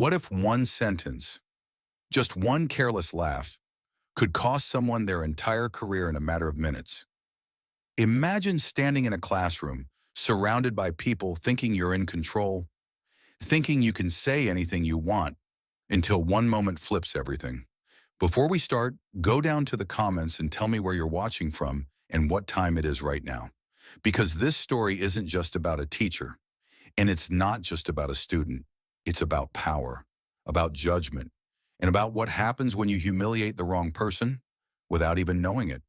What if one sentence, just one careless laugh, could cost someone their entire career in a matter of minutes? Imagine standing in a classroom, surrounded by people thinking you're in control, thinking you can say anything you want, until one moment flips everything. Before we start, go down to the comments and tell me where you're watching from and what time it is right now. Because this story isn't just about a teacher, and it's not just about a student. It's about power, about judgment, and about what happens when you humiliate the wrong person without even knowing it.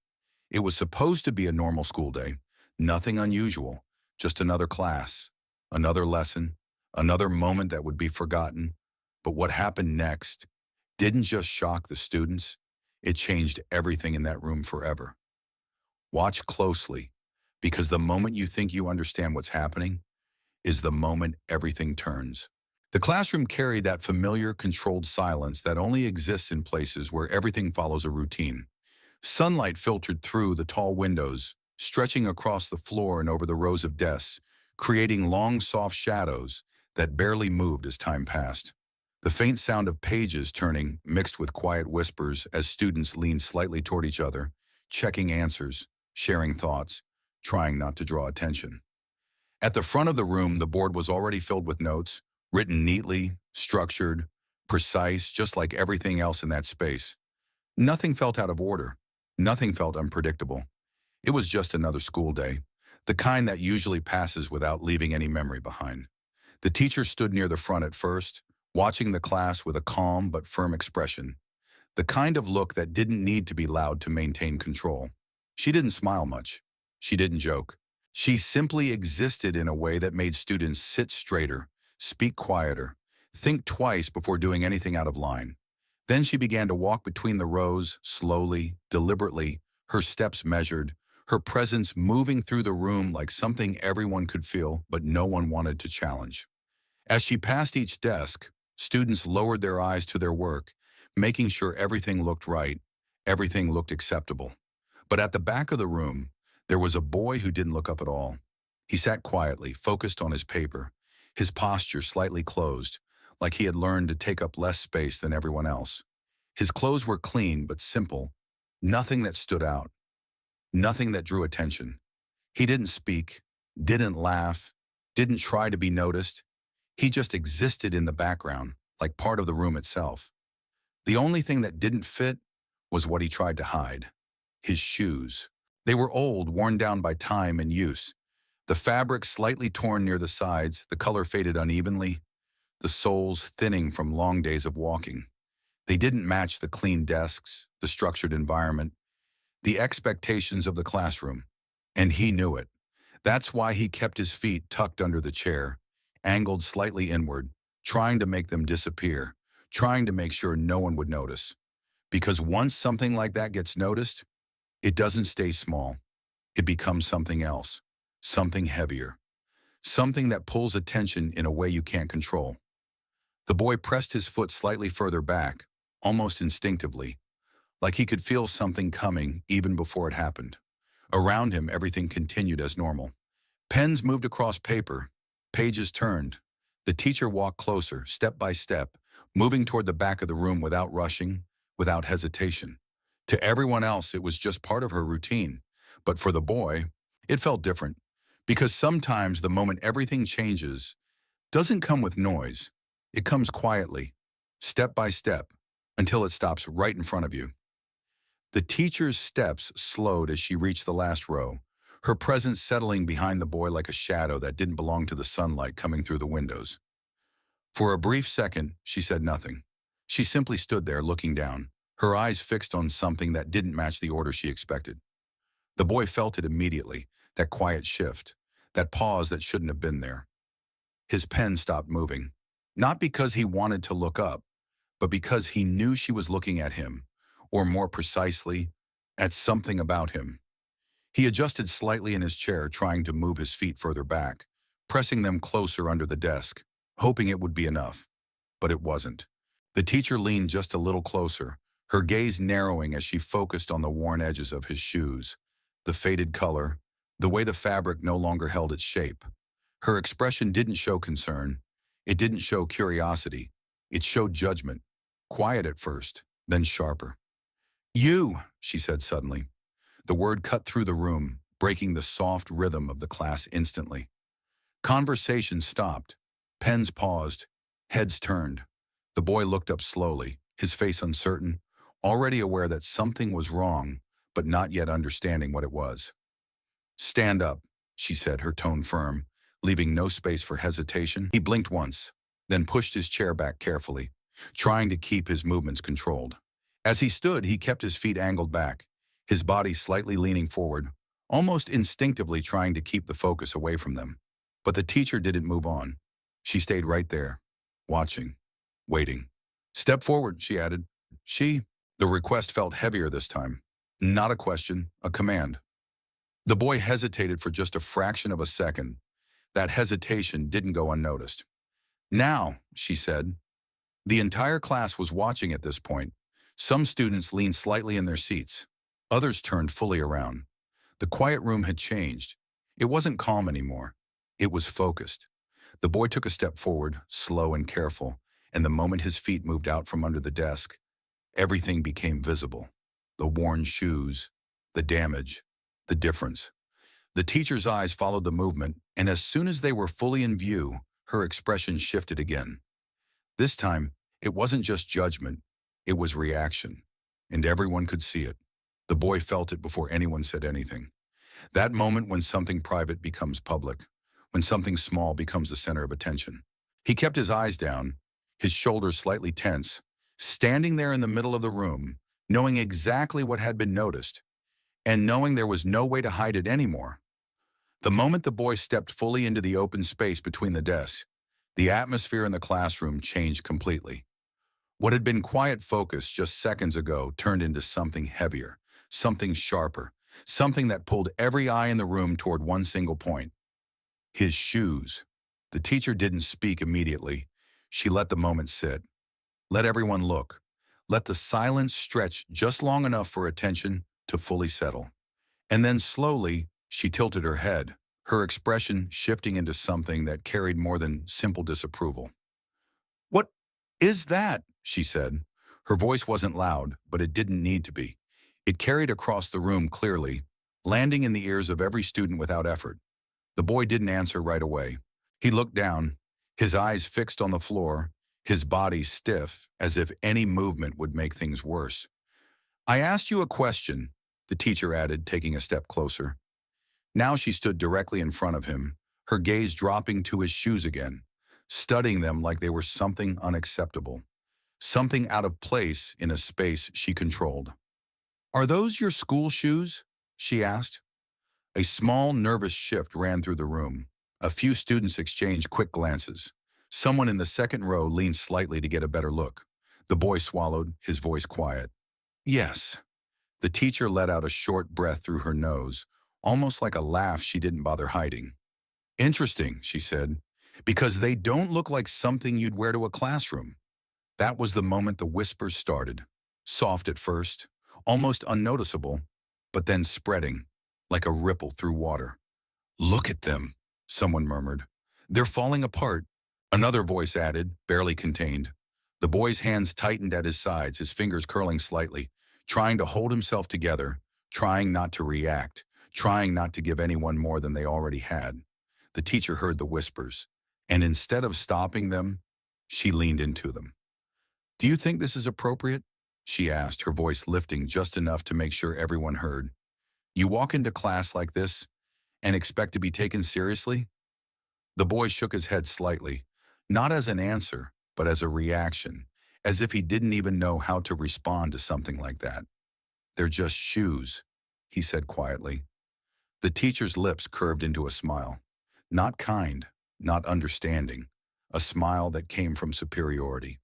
It was supposed to be a normal school day, nothing unusual, just another class, another lesson, another moment that would be forgotten. But what happened next didn't just shock the students, it changed everything in that room forever. Watch closely, because the moment you think you understand what's happening is the moment everything turns. The classroom carried that familiar, controlled silence that only exists in places where everything follows a routine. Sunlight filtered through the tall windows, stretching across the floor and over the rows of desks, creating long, soft shadows that barely moved as time passed. The faint sound of pages turning mixed with quiet whispers as students leaned slightly toward each other, checking answers, sharing thoughts, trying not to draw attention. At the front of the room, the board was already filled with notes, written neatly, structured, precise, just like everything else in that space. Nothing felt out of order. Nothing felt unpredictable. It was just another school day, the kind that usually passes without leaving any memory behind. The teacher stood near the front at first, watching the class with a calm but firm expression, the kind of look that didn't need to be loud to maintain control. She didn't smile much. She didn't joke. She simply existed in a way that made students sit straighter, speak quieter, think twice before doing anything out of line. Then she began to walk between the rows, slowly, deliberately, her steps measured, her presence moving through the room like something everyone could feel but no one wanted to challenge. As she passed each desk, students lowered their eyes to their work, making sure everything looked right, everything looked acceptable. But at the back of the room, there was a boy who didn't look up at all. He sat quietly, focused on his paper, his posture slightly closed, like he had learned to take up less space than everyone else. His clothes were clean but simple, nothing that stood out, nothing that drew attention. He didn't speak, didn't laugh, didn't try to be noticed. He just existed in the background, like part of the room itself. The only thing that didn't fit was what he tried to hide: his shoes. They were old, worn down by time and use. The fabric slightly torn near the sides, the color faded unevenly, the soles thinning from long days of walking. They didn't match the clean desks, the structured environment, the expectations of the classroom. And he knew it. That's why he kept his feet tucked under the chair, angled slightly inward, trying to make them disappear, trying to make sure no one would notice. Because once something like that gets noticed, it doesn't stay small. It becomes something else, something heavier, something that pulls attention in a way you can't control. The boy pressed his foot slightly further back, almost instinctively, like he could feel something coming even before it happened. Around him, everything continued as normal. Pens moved across paper, pages turned. The teacher walked closer, step by step, moving toward the back of the room without rushing, without hesitation. To everyone else, it was just part of her routine. But for the boy, it felt different. Because sometimes the moment everything changes doesn't come with noise. It comes quietly, step by step, until it stops right in front of you. The teacher's steps slowed as she reached the last row, her presence settling behind the boy like a shadow that didn't belong to the sunlight coming through the windows. For a brief second, she said nothing. She simply stood there looking down, her eyes fixed on something that didn't match the order she expected. The boy felt it immediately, that quiet shift, that pause that shouldn't have been there. His pen stopped moving, not because he wanted to look up, but because he knew she was looking at him, or more precisely, at something about him. He adjusted slightly in his chair, trying to move his feet further back, pressing them closer under the desk, hoping it would be enough. But it wasn't. The teacher leaned just a little closer, her gaze narrowing as she focused on the worn edges of his shoes, the faded color, the way the fabric no longer held its shape. Her expression didn't show concern. It didn't show curiosity. It showed judgment, quiet at first, then sharper. "You," she said suddenly. The word cut through the room, breaking the soft rhythm of the class instantly. Conversation stopped. Pens paused. Heads turned. The boy looked up slowly, his face uncertain, already aware that something was wrong, but not yet understanding what it was. "Stand up," she said, her tone firm, leaving no space for hesitation. He blinked once, then pushed his chair back carefully, trying to keep his movements controlled. As he stood, he kept his feet angled back, his body slightly leaning forward, almost instinctively trying to keep the focus away from them. But the teacher didn't move on. She stayed right there, watching, waiting. "Step forward," she added. The request felt heavier this time. Not a question, a command. The boy hesitated for just a fraction of a second. That hesitation didn't go unnoticed. "Now," she said. The entire class was watching at this point. Some students leaned slightly in their seats. Others turned fully around. The quiet room had changed. It wasn't calm anymore. It was focused. The boy took a step forward, slow and careful, and the moment his feet moved out from under the desk, everything became visible. The worn shoes, the damage, the difference. The teacher's eyes followed the movement, and as soon as they were fully in view, her expression shifted again. This time, it wasn't just judgment, it was reaction, and everyone could see it. The boy felt it before anyone said anything. That moment when something private becomes public, when something small becomes the center of attention. He kept his eyes down, his shoulders slightly tense, standing there in the middle of the room, knowing exactly what had been noticed, and knowing there was no way to hide it anymore. The moment the boy stepped fully into the open space between the desks, the atmosphere in the classroom changed completely. What had been quiet focus just seconds ago turned into something heavier, something sharper, something that pulled every eye in the room toward one single point. His shoes. The teacher didn't speak immediately. She let the moment sit. Let everyone look. Let the silence stretch just long enough for attention to fully settle. And then slowly, she tilted her head, her expression shifting into something that carried more than simple disapproval. "What is that?" she said. Her voice wasn't loud, but it didn't need to be. It carried across the room clearly, landing in the ears of every student without effort. The boy didn't answer right away. He looked down, his eyes fixed on the floor, his body stiff, as if any movement would make things worse. "I asked you a question," the teacher added, taking a step closer. Now she stood directly in front of him, her gaze dropping to his shoes again, studying them like they were something unacceptable, something out of place in a space she controlled. "Are those your school shoes?" she asked. A small, nervous shift ran through the room. A few students exchanged quick glances. Someone in the second row leaned slightly to get a better look. The boy swallowed, his voice quiet. "Yes." The teacher let out a short breath through her nose, almost like a laugh she didn't bother hiding. "Interesting," she said, "because they don't look like something you'd wear to a classroom." That was the moment the whispers started. Soft at first, almost unnoticeable, but then spreading, like a ripple through water. "Look at them," someone murmured. "They're falling apart." Another voice added, barely contained. The boy's hands tightened at his sides, his fingers curling slightly, trying to hold himself together, trying not to react, trying not to give anyone more than they already had. The teacher heard the whispers, and instead of stopping them, she leaned into them. "Do you think this is appropriate?" she asked, her voice lifting just enough to make sure everyone heard. "You walk into class like this and expect to be taken seriously?" The boy shook his head slightly, not as an answer, but as a reaction, as if he didn't even know how to respond to something like that. "They're just shoes," he said quietly. The teacher's lips curved into a smile. Not kind, not understanding, a smile that came from superiority.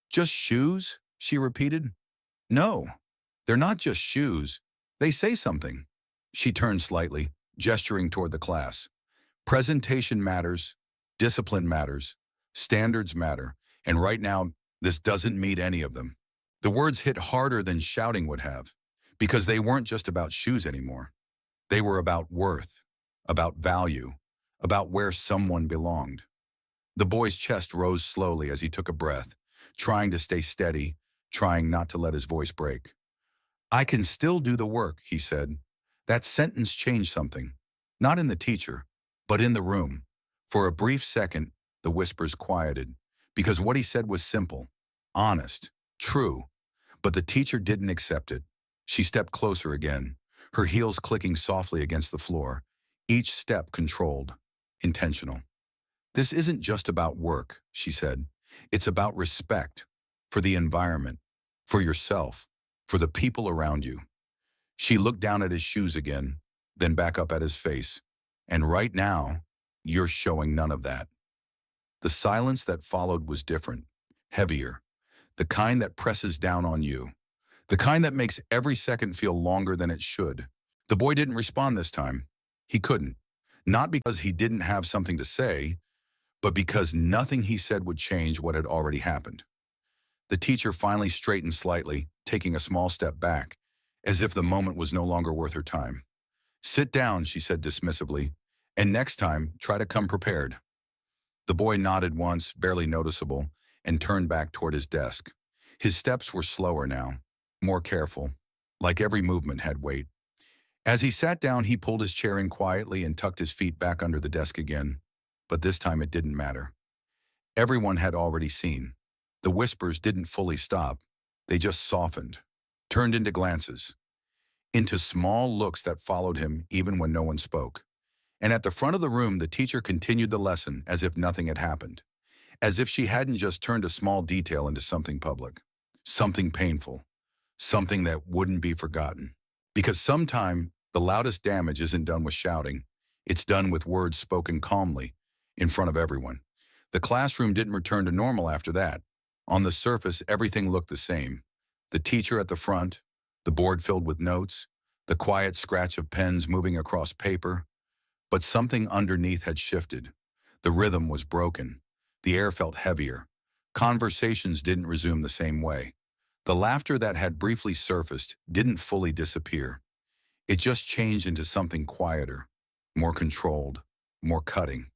"Just shoes?" she repeated. "No, they're not just shoes. They say something." She turned slightly, gesturing toward the class. "Presentation matters, discipline matters, standards matter, and right now, this doesn't meet any of them." The words hit harder than shouting would have, because they weren't just about shoes anymore. They were about worth, about value, about where someone belonged. The boy's chest rose slowly as he took a breath, trying to stay steady, trying not to let his voice break. "I can still do the work," he said. That sentence changed something. Not in the teacher, but in the room. For a brief second, the whispers quieted, because what he said was simple, honest, true. But the teacher didn't accept it. She stepped closer again, her heels clicking softly against the floor, each step controlled, intentional. "This isn't just about work," she said. "It's about respect for the environment, for yourself, for the people around you." She looked down at his shoes again, then back up at his face. "And right now, you're showing none of that." The silence that followed was different, heavier, the kind that presses down on you, the kind that makes every second feel longer than it should. The boy didn't respond this time. He couldn't. Not because he didn't have something to say, but because nothing he said would change what had already happened. The teacher finally straightened slightly, taking a small step back, as if the moment was no longer worth her time. "Sit down," she said dismissively, "and next time, try to come prepared." The boy nodded once, barely noticeable, and turned back toward his desk. His steps were slower now, more careful, like every movement had weight. As he sat down, he pulled his chair in quietly and tucked his feet back under the desk again. But this time it didn't matter. Everyone had already seen. The whispers didn't fully stop. They just softened, turned into glances, into small looks that followed him even when no one spoke. And at the front of the room, the teacher continued the lesson as if nothing had happened, as if she hadn't just turned a small detail into something public, something painful, something that wouldn't be forgotten. Because sometime the loudest damage isn't done with shouting. It's done with words spoken calmly, in front of everyone. The classroom didn't return to normal after that. On the surface, everything looked the same. The teacher at the front, the board filled with notes, the quiet scratch of pens moving across paper. But something underneath had shifted. The rhythm was broken. The air felt heavier. Conversations didn't resume the same way. The laughter that had briefly surfaced didn't fully disappear. It just changed into something quieter, more controlled, more cutting.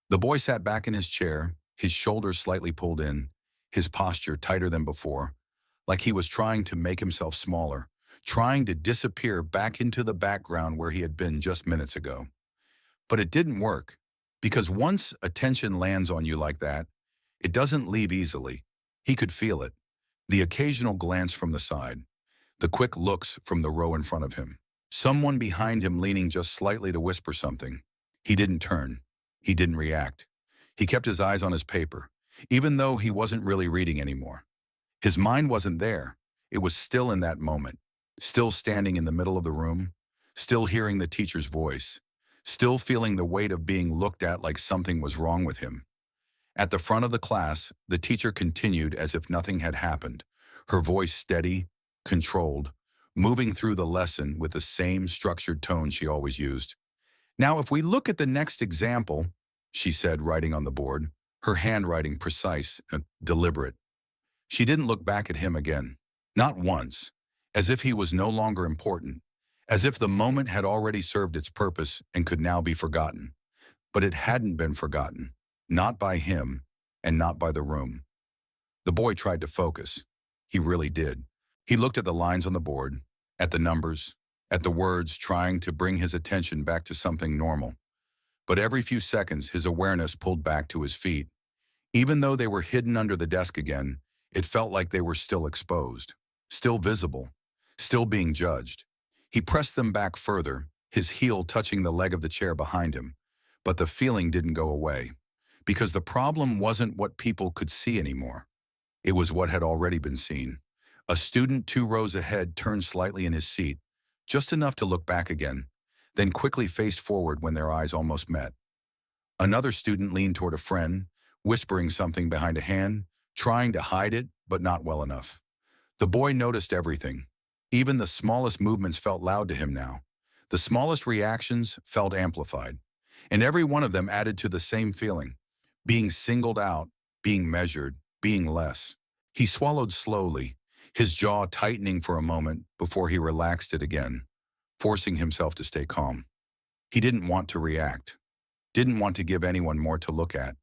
The boy sat back in his chair, his shoulders slightly pulled in, his posture tighter than before, like he was trying to make himself smaller, trying to disappear back into the background where he had been just minutes ago. But it didn't work, because once attention lands on you like that, it doesn't leave easily. He could feel it. The occasional glance from the side, the quick looks from the row in front of him. Someone behind him leaning just slightly to whisper something. He didn't turn. He didn't react. He kept his eyes on his paper, even though he wasn't really reading anymore. His mind wasn't there. It was still in that moment, still standing in the middle of the room, still hearing the teacher's voice, still feeling the weight of being looked at like something was wrong with him. At the front of the class, the teacher continued as if nothing had happened, her voice steady, controlled, moving through the lesson with the same structured tone she always used. "Now, if we look at the next example," she said, writing on the board, her handwriting precise and deliberate. She didn't look back at him again, not once, as if he was no longer important, as if the moment had already served its purpose and could now be forgotten. But it hadn't been forgotten, not by him and not by the room. The boy tried to focus. He really did. He looked at the lines on the board, at the numbers, at the words, trying to bring his attention back to something normal. But every few seconds, his awareness pulled back to his feet. Even though they were hidden under the desk again, it felt like they were still exposed, still visible, still being judged. He pressed them back further, his heel touching the leg of the chair behind him. But the feeling didn't go away, because the problem wasn't what people could see anymore. It was what had already been seen. A student 2 rows ahead turned slightly in his seat, just enough to look back again, then quickly faced forward when their eyes almost met. Another student leaned toward a friend, whispering something behind a hand, trying to hide it, but not well enough. The boy noticed everything. Even the smallest movements felt loud to him now. The smallest reactions felt amplified. And every one of them added to the same feeling, being singled out, being measured, being less. He swallowed slowly, his jaw tightening for a moment before he relaxed it again, forcing himself to stay calm. He didn't want to react, didn't want to give anyone more to look at,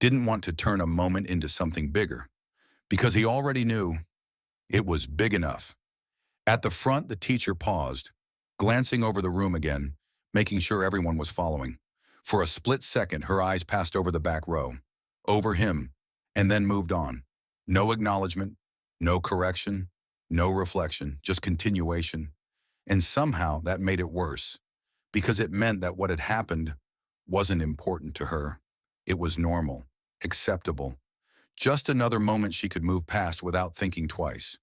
didn't want to turn a moment into something bigger, because he already knew it was big enough. At the front, the teacher paused, glancing over the room again, making sure everyone was following. For a split second, her eyes passed over the back row, over him, and then moved on. No acknowledgement, no correction, no reflection, just continuation. And somehow that made it worse, because it meant that what had happened wasn't important to her. It was normal, acceptable, just another moment she could move past without thinking twice.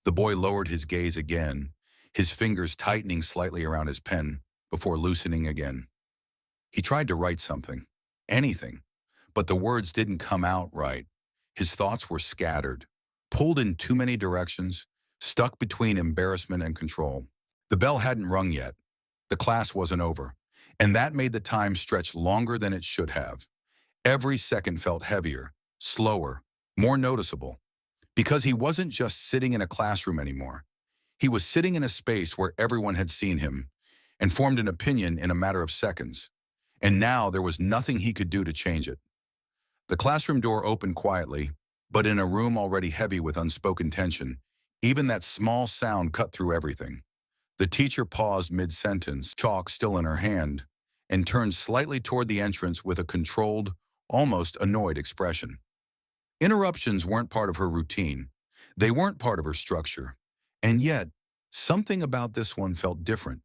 The boy lowered his gaze again, his fingers tightening slightly around his pen before loosening again. He tried to write something, anything, but the words didn't come out right. His thoughts were scattered, pulled in too many directions, stuck between embarrassment and control. The bell hadn't rung yet. The class wasn't over, and that made the time stretch longer than it should have. Every second felt heavier, slower, more noticeable, because he wasn't just sitting in a classroom anymore. He was sitting in a space where everyone had seen him and formed an opinion in a matter of seconds. And now there was nothing he could do to change it. The classroom door opened quietly, but in a room already heavy with unspoken tension, even that small sound cut through everything. The teacher paused mid-sentence, chalk still in her hand, and turned slightly toward the entrance with a controlled, almost annoyed expression. Interruptions weren't part of her routine. They weren't part of her structure. And yet, something about this one felt different.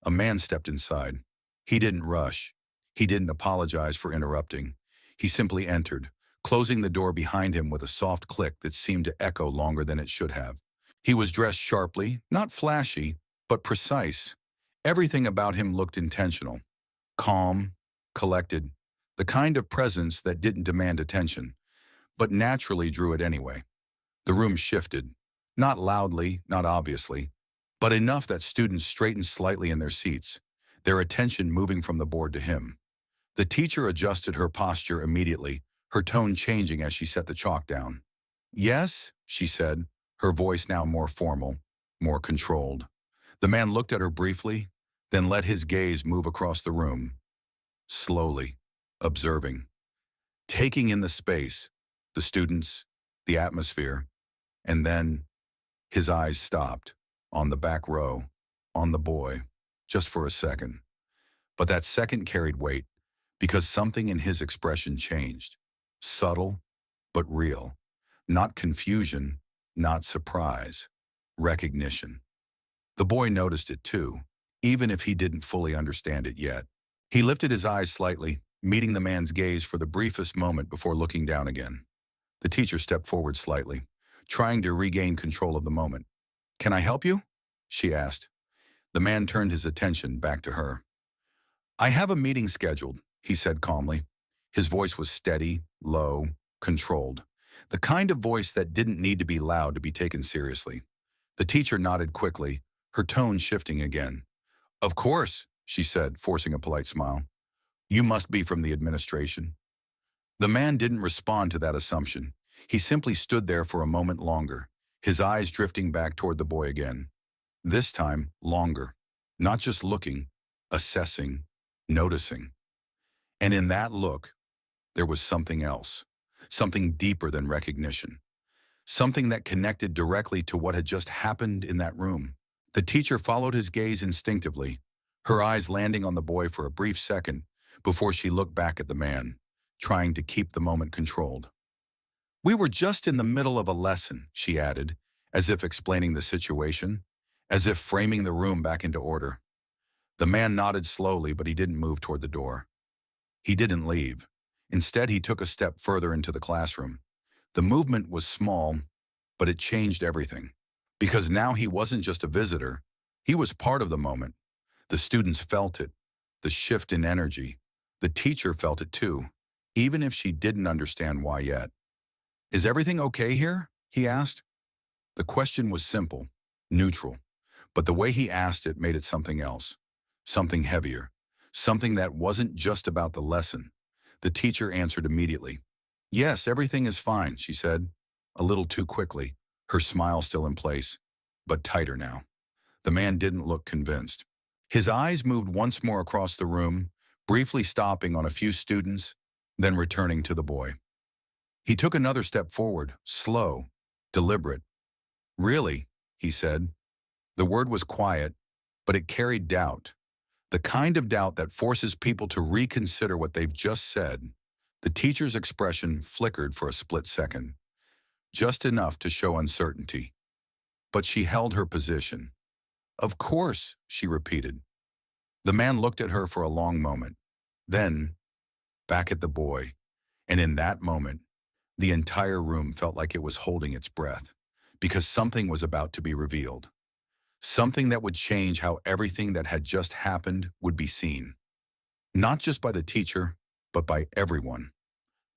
A man stepped inside. He didn't rush. He didn't apologize for interrupting. He simply entered, closing the door behind him with a soft click that seemed to echo longer than it should have. He was dressed sharply, not flashy, but precise. Everything about him looked intentional, calm, collected, the kind of presence that didn't demand attention, but naturally drew it anyway. The room shifted, not loudly, not obviously, but enough that students straightened slightly in their seats, their attention moving from the board to him. The teacher adjusted her posture immediately, her tone changing as she set the chalk down. "Yes," she said, her voice now more formal, more controlled. The man looked at her briefly, then let his gaze move across the room, slowly, observing, taking in the space, the students, the atmosphere, and then his eyes stopped, on the back row, on the boy, just for a second. But that second carried weight, because something in his expression changed. Subtle, but real. Not confusion, not surprise. Recognition. The boy noticed it too, even if he didn't fully understand it yet. He lifted his eyes slightly, meeting the man's gaze for the briefest moment before looking down again. The teacher stepped forward slightly, trying to regain control of the moment. "Can I help you?" she asked. The man turned his attention back to her. "I have a meeting scheduled," he said calmly. His voice was steady, low, controlled. The kind of voice that didn't need to be loud to be taken seriously. The teacher nodded quickly, her tone shifting again. "Of course," she said, forcing a polite smile. "You must be from the administration." The man didn't respond to that assumption. He simply stood there for a moment longer, his eyes drifting back toward the boy again. This time, longer. Not just looking, assessing, noticing. And in that look, there was something else. Something deeper than recognition. Something that connected directly to what had just happened in that room. The teacher followed his gaze instinctively, her eyes landing on the boy for a brief second before she looked back at the man, trying to keep the moment controlled. "We were just in the middle of a lesson," she added, as if explaining the situation, as if framing the room back into order. The man nodded slowly, but he didn't move toward the door. He didn't leave. Instead, he took a step further into the classroom. The movement was small, but it changed everything. Because now he wasn't just a visitor, he was part of the moment. The students felt it, the shift in energy. The teacher felt it too, even if she didn't understand why yet. "Is everything okay here?" he asked. The question was simple, neutral, but the way he asked it made it something else, something heavier, something that wasn't just about the lesson. The teacher answered immediately. "Yes, everything is fine," she said, a little too quickly, her smile still in place, but tighter now. The man didn't look convinced. His eyes moved once more across the room, briefly stopping on a few students, then returning to the boy. He took another step forward, slow, deliberate. Really, he said. The word was quiet, but it carried doubt. The kind of doubt that forces people to reconsider what they've just said. The teacher's expression flickered for a split second, just enough to show uncertainty. But she held her position. Of course, she repeated. The man looked at her for a long moment. Then, back at the boy, and in that moment, the entire room felt like it was holding its breath, because something was about to be revealed. Something that would change how everything that had just happened would be seen. Not just by the teacher, but by everyone.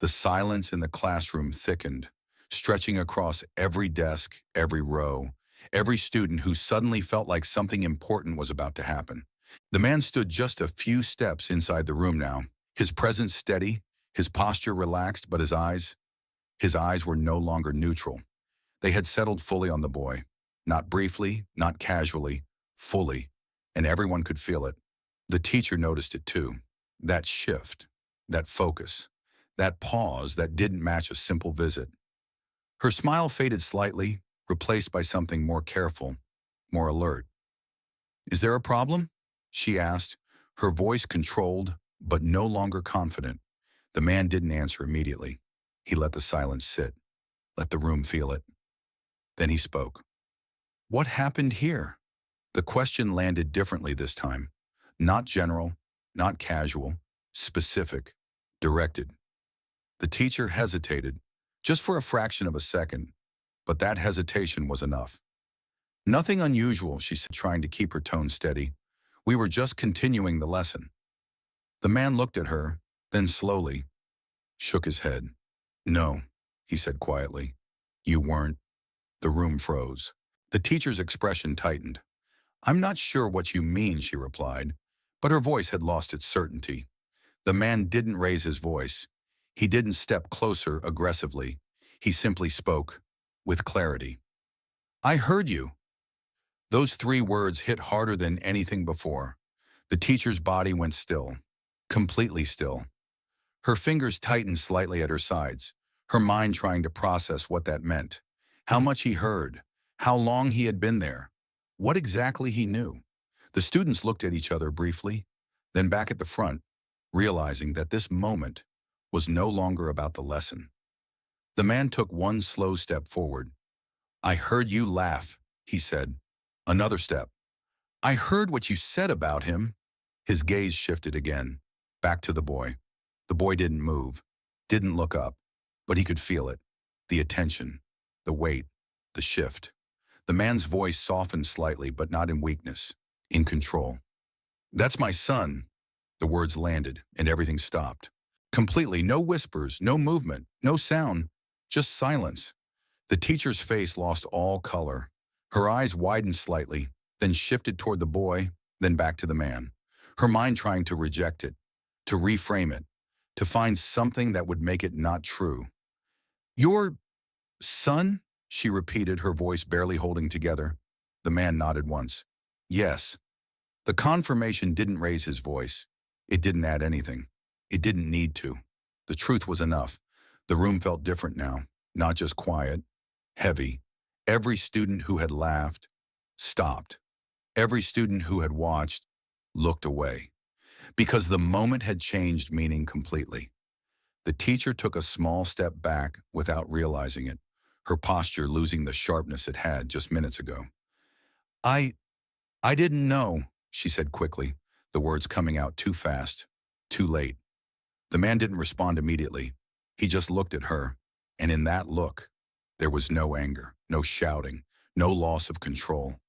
The silence in the classroom thickened, stretching across every desk, every row, every student who suddenly felt like something important was about to happen. The man stood just a few steps inside the room now, his presence steady, his posture relaxed, but his eyes were no longer neutral. They had settled fully on the boy. Not briefly, not casually, fully, and everyone could feel it. The teacher noticed it too. That shift, that focus, that pause that didn't match a simple visit. Her smile faded slightly, replaced by something more careful, more alert. "Is there a problem?" she asked, her voice controlled, but no longer confident. The man didn't answer immediately. He let the silence sit, let the room feel it. Then he spoke. "What happened here?" The question landed differently this time. Not general, not casual, specific, directed. The teacher hesitated, just for a fraction of a second, but that hesitation was enough. "Nothing unusual," she said, trying to keep her tone steady. "We were just continuing the lesson." The man looked at her, then slowly shook his head. "No," he said quietly. "You weren't." The room froze. The teacher's expression tightened. "I'm not sure what you mean," she replied, but her voice had lost its certainty. The man didn't raise his voice. He didn't step closer aggressively. He simply spoke, with clarity. "I heard you." Those three words hit harder than anything before. The teacher's body went still, completely still. Her fingers tightened slightly at her sides, her mind trying to process what that meant. How much he heard, how long he had been there, what exactly he knew. The students looked at each other briefly, then back at the front, realizing that this moment was no longer about the lesson. The man took one slow step forward. "I heard you laugh," he said. Another step. "I heard what you said about him." His gaze shifted again, back to the boy. The boy didn't move, didn't look up, but he could feel it. The attention, the weight, the shift. The man's voice softened slightly, but not in weakness, in control. "That's my son." The words landed, and everything stopped. Completely, no whispers, no movement, no sound, just silence. The teacher's face lost all color. Her eyes widened slightly, then shifted toward the boy, then back to the man. Her mind trying to reject it, to reframe it, to find something that would make it not true. "Your son?" she repeated, her voice barely holding together. The man nodded once. "Yes." The confirmation didn't raise his voice. It didn't add anything. It didn't need to. The truth was enough. The room felt different now, not just quiet, heavy. Every student who had laughed stopped. Every student who had watched looked away. Because the moment had changed meaning completely. The teacher took a small step back without realizing it, her posture losing the sharpness it had just minutes ago. I didn't know," she said quickly, the words coming out too fast, too late. The man didn't respond immediately. He just looked at her, and in that look, there was no anger, no shouting, no loss of control,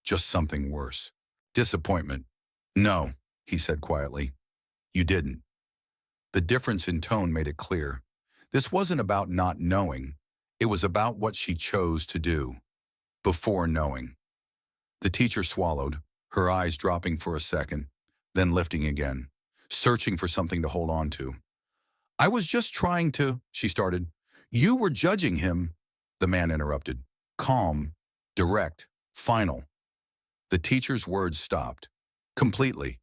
just something worse. Disappointment. "No," he said quietly. "You didn't." The difference in tone made it clear. This wasn't about not knowing. It was about what she chose to do, before knowing. The teacher swallowed, her eyes dropping for a second, then lifting again, searching for something to hold on to. "I was just trying to," she started. "You were judging him," the man interrupted. Calm, direct, final. The teacher's words stopped, completely,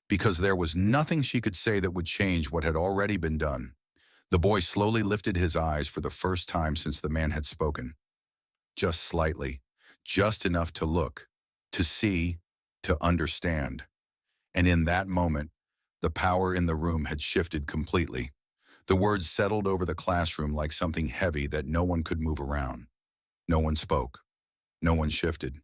because there was nothing she could say that would change what had already been done. The boy slowly lifted his eyes for the first time since the man had spoken. Just slightly, just enough to look, to see, to understand. And in that moment, the power in the room had shifted completely. The words settled over the classroom like something heavy that no one could move around. No one spoke. No one shifted.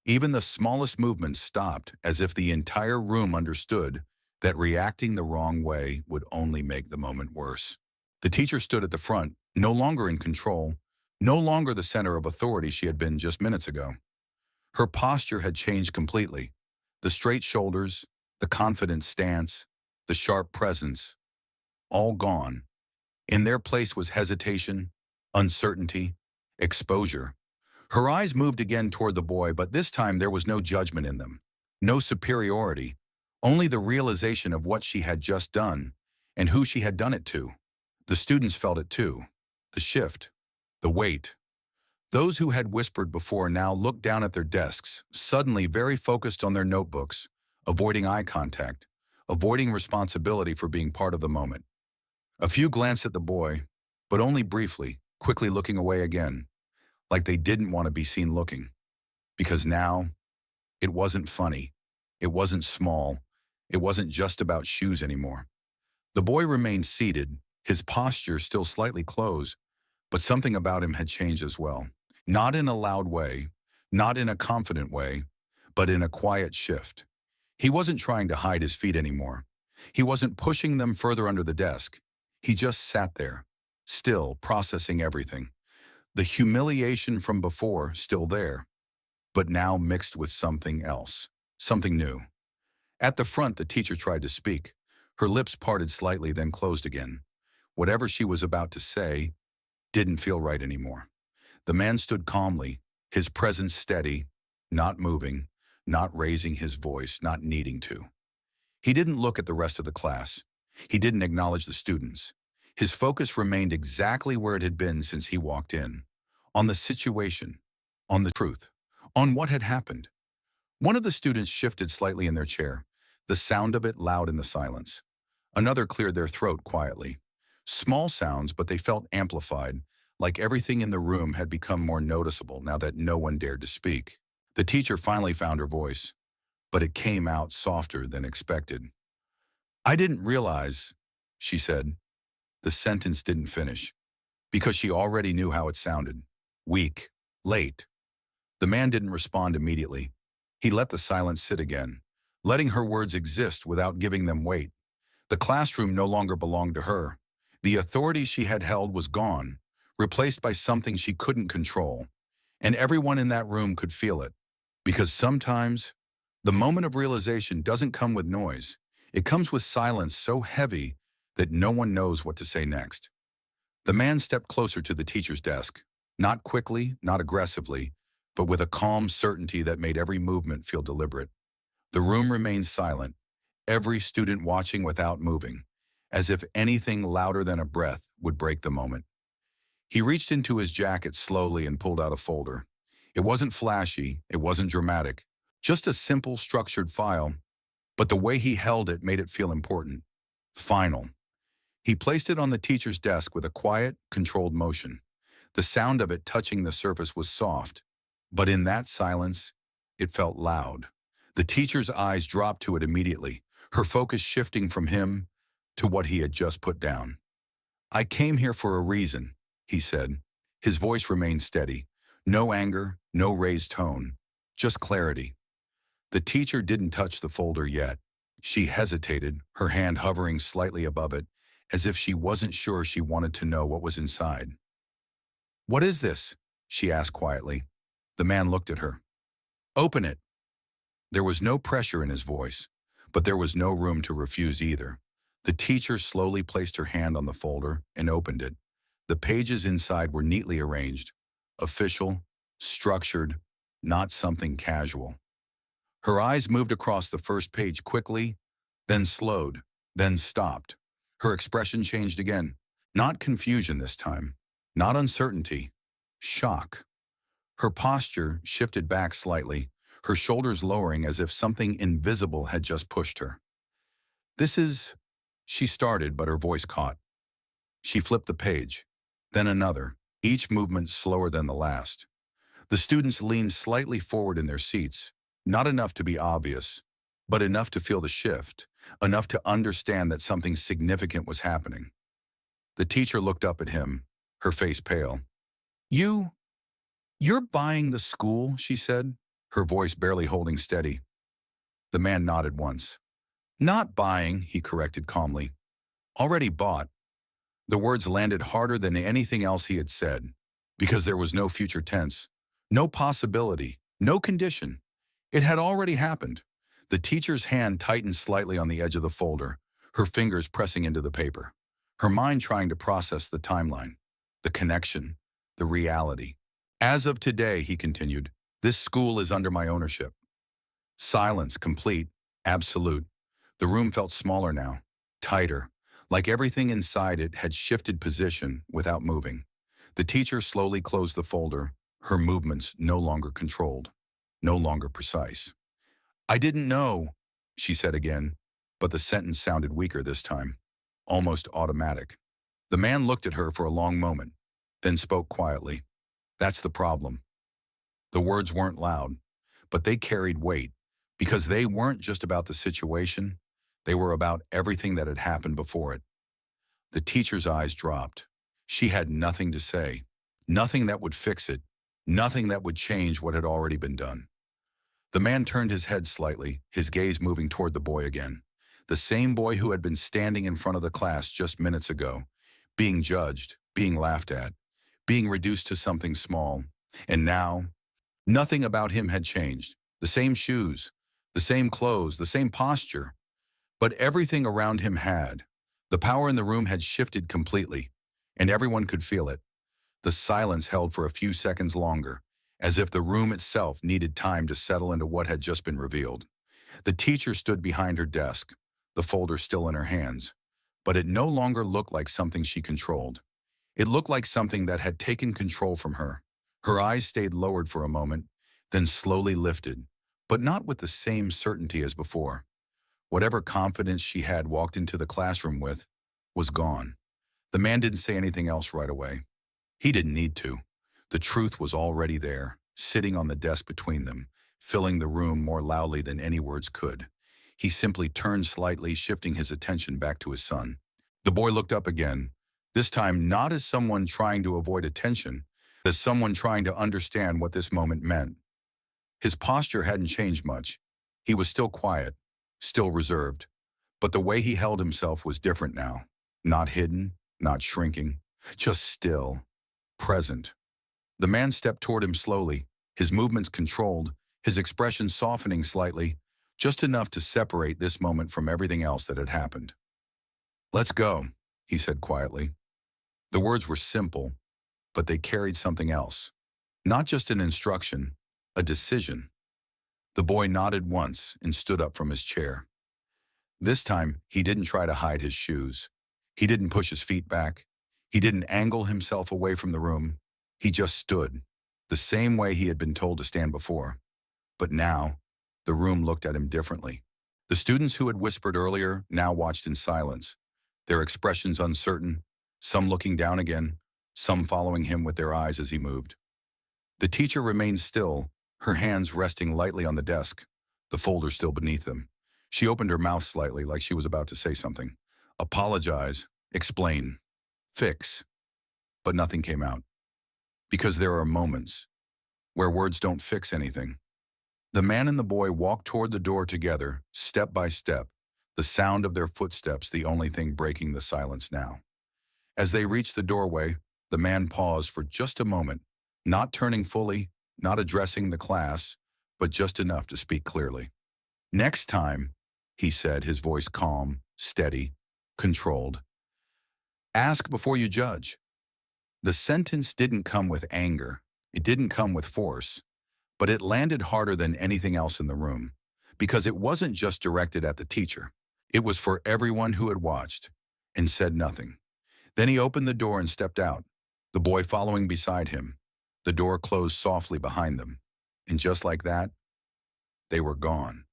Even the smallest movement stopped, as if the entire room understood that reacting the wrong way would only make the moment worse. The teacher stood at the front, no longer in control, no longer the center of authority she had been just minutes ago. Her posture had changed completely. The straight shoulders, the confident stance, the sharp presence, all gone. In their place was hesitation, uncertainty, exposure. Her eyes moved again toward the boy, but this time there was no judgment in them, no superiority, only the realization of what she had just done and who she had done it to. The students felt it too, the shift, the weight. Those who had whispered before now looked down at their desks, suddenly very focused on their notebooks, avoiding eye contact, avoiding responsibility for being part of the moment. A few glanced at the boy, but only briefly, quickly looking away again, like they didn't want to be seen looking. Because now, it wasn't funny, it wasn't small, it wasn't just about shoes anymore. The boy remained seated, his posture still slightly closed, but something about him had changed as well. Not in a loud way, not in a confident way, but in a quiet shift. He wasn't trying to hide his feet anymore. He wasn't pushing them further under the desk. He just sat there, still processing everything. The humiliation from before still there, but now mixed with something else, something new. At the front, the teacher tried to speak. Her lips parted slightly, then closed again. Whatever she was about to say didn't feel right anymore. The man stood calmly, his presence steady, not moving, not raising his voice, not needing to. He didn't look at the rest of the class. He didn't acknowledge the students. His focus remained exactly where it had been since he walked in, on the situation, on the truth, on what had happened. One of the students shifted slightly in their chair, the sound of it loud in the silence. Another cleared their throat quietly. Small sounds, but they felt amplified, like everything in the room had become more noticeable now that no one dared to speak. The teacher finally found her voice, but it came out softer than expected. "I didn't realize," she said. The sentence didn't finish, because she already knew how it sounded. Weak, late. The man didn't respond immediately. He let the silence sit again, letting her words exist without giving them weight. The classroom no longer belonged to her. The authority she had held was gone, replaced by something she couldn't control. And everyone in that room could feel it. Because sometimes, the moment of realization doesn't come with noise. It comes with silence so heavy that no one knows what to say next. The man stepped closer to the teacher's desk, not quickly, not aggressively, but with a calm certainty that made every movement feel deliberate. The room remained silent, every student watching without moving, as if anything louder than a breath would break the moment. He reached into his jacket slowly and pulled out a folder. It wasn't flashy, it wasn't dramatic, just a simple, structured file, but the way he held it made it feel important. Final. He placed it on the teacher's desk with a quiet, controlled motion. The sound of it touching the surface was soft, but in that silence, it felt loud. The teacher's eyes dropped to it immediately, her focus shifting from him to what he had just put down. "I came here for a reason," he said. His voice remained steady. No anger, no raised tone, just clarity. The teacher didn't touch the folder yet. She hesitated, her hand hovering slightly above it, as if she wasn't sure she wanted to know what was inside. "What is this?" she asked quietly. The man looked at her. "Open it." There was no pressure in his voice, but there was no room to refuse either. The teacher slowly placed her hand on the folder and opened it. The pages inside were neatly arranged, official, structured, not something casual. Her eyes moved across the first page quickly, then slowed, then stopped. Her expression changed again. Not confusion this time, not uncertainty, shock. Her posture shifted back slightly, her shoulders lowering as if something invisible had just pushed her. "This is," she started, but her voice caught. She flipped the page, then another, each movement slower than the last. The students leaned slightly forward in their seats, not enough to be obvious, but enough to feel the shift, enough to understand that something significant was happening. The teacher looked up at him, her face pale. You're buying the school, she said, her voice barely holding steady. The man nodded once. Not buying, he corrected calmly. Already bought. The words landed harder than anything else he had said, because there was no future tense, no possibility, no condition. It had already happened. The teacher's hand tightened slightly on the edge of the folder, her fingers pressing into the paper, her mind trying to process the timeline, the connection, the reality. As of today, he continued, this school is under my ownership. Silence, complete, absolute. The room felt smaller now, tighter, like everything inside it had shifted position without moving. The teacher slowly closed the folder, her movements no longer controlled, no longer precise. I didn't know, she said again, but the sentence sounded weaker this time, almost automatic. The man looked at her for a long moment, then spoke quietly. That's the problem. The words weren't loud, but they carried weight, because they weren't just about the situation, they were about everything that had happened before it. The teacher's eyes dropped. She had nothing to say, nothing that would fix it, nothing that would change what had already been done. The man turned his head slightly, his gaze moving toward the boy again. The same boy who had been standing in front of the class just minutes ago, being judged, being laughed at, being reduced to something small. And now, nothing about him had changed. The same shoes, the same clothes, the same posture. But everything around him had. The power in the room had shifted completely, and everyone could feel it. The silence held for a few seconds longer, as if the room itself needed time to settle into what had just been revealed. The teacher stood behind her desk, the folder still in her hands, but it no longer looked like something she controlled. It looked like something that had taken control from her. Her eyes stayed lowered for a moment, then slowly lifted, but not with the same certainty as before. Whatever confidence she had walked into the classroom with was gone. The man didn't say anything else right away. He didn't need to. The truth was already there, sitting on the desk between them, filling the room more loudly than any words could. He simply turned slightly, shifting his attention back to his son. The boy looked up again, this time not as someone trying to avoid attention, but as someone trying to understand what this moment meant. His posture hadn't changed much. He was still quiet, still reserved, but the way he held himself was different now. Not hidden, not shrinking, just still, present. The man stepped toward him slowly, his movements controlled, his expression softening slightly, just enough to separate this moment from everything else that had happened. Let's go, he said quietly. The words were simple, but they carried something else. Not just an instruction, a decision. The boy nodded once and stood up from his chair. This time, he didn't try to hide his shoes. He didn't push his feet back. He didn't angle himself away from the room. He just stood, the same way he had been told to stand before. But now, the room looked at him differently. The students who had whispered earlier now watched in silence, their expressions uncertain, some looking down again, some following him with their eyes as he moved. The teacher remained still, her hands resting lightly on the desk, the folder still beneath them. She opened her mouth slightly like she was about to say something. Apologize, explain, fix. But nothing came out. Because there are moments where words don't fix anything. The man and the boy walked toward the door together, step by step, the sound of their footsteps the only thing breaking the silence now. As they reached the doorway, the man paused for just a moment, not turning fully, not addressing the class, but just enough to speak clearly. Next time, he said, his voice calm, steady, controlled. Ask before you judge. The sentence didn't come with anger. It didn't come with force. But it landed harder than anything else in the room, because it wasn't just directed at the teacher. It was for everyone who had watched and said nothing. Then he opened the door and stepped out, the boy following beside him. The door closed softly behind them, and just like that, they were gone.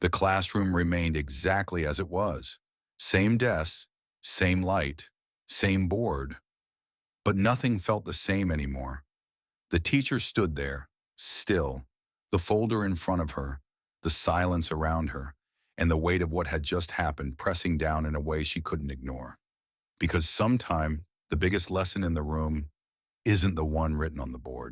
The classroom remained exactly as it was. Same desks, same light, Same board, but nothing felt the same anymore. The teacher stood there, still, the folder in front of her, the silence around her, and the weight of what had just happened pressing down in a way she couldn't ignore. Because sometime, the biggest lesson in the room isn't the one written on the board.